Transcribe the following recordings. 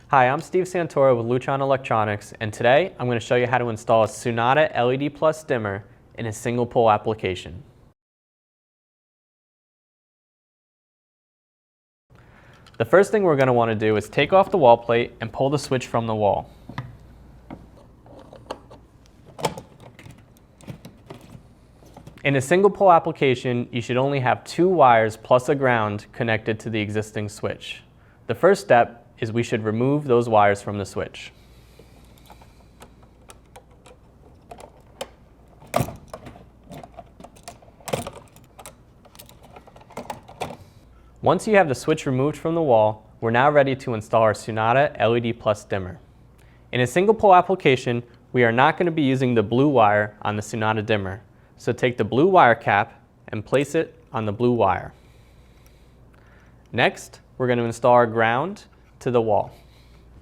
Hi, I'm Steve Santoro with Lutron Electronics, and today I'm going to show you how to install a Sunnata LED Plus dimmer in a single pole application. The first thing we're going to want to do is take off the wall plate and pull the switch from the wall. In a single pole application, you should only have 2 wires plus a ground connected to the existing switch. The first step is we should remove those wires from the switch. Once you have the switch removed from the wall, we're now ready to install our Sunnata LED Plus dimmer. In a single pole application, we are not going to be using the blue wire on the Sunnata dimmer. So take the blue wire cap and place it on the blue wire. Next, we're going to install our ground to the wall.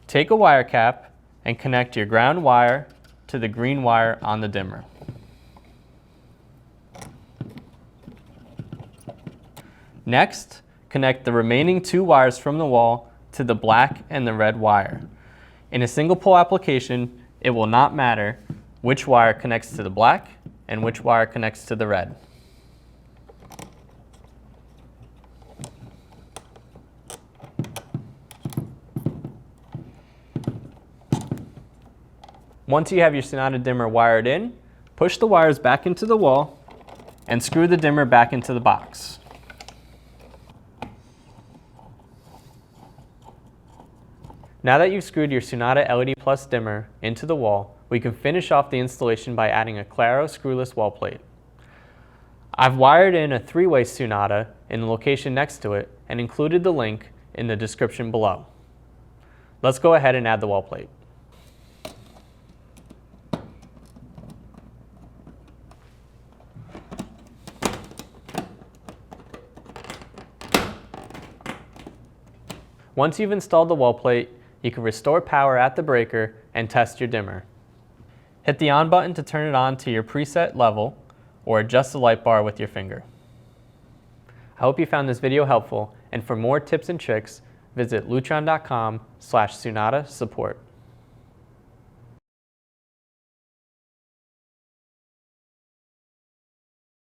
Take a wire cap and connect your ground wire to the green wire on the dimmer. Next, connect the remaining 2 wires from the wall to the black and the red wire. In a single pole application, it will not matter which wire connects to the black and which wire connects to the red. Once you have your Sunnata dimmer wired in, push the wires back into the wall and screw the dimmer back into the box. Now that you've screwed your Sunnata LED Plus dimmer into the wall, we can finish off the installation by adding a Claro screwless wall plate. I've wired in a 3-way Sunnata in the location next to it and included the link in the description below. Let's go ahead and add the wall plate. Once you've installed the wall plate, you can restore power at the breaker and test your dimmer. Hit the on button to turn it on to your preset level or adjust the light bar with your finger. I hope you found this video helpful, and for more tips and tricks, visit lutron.com/Sunnata support.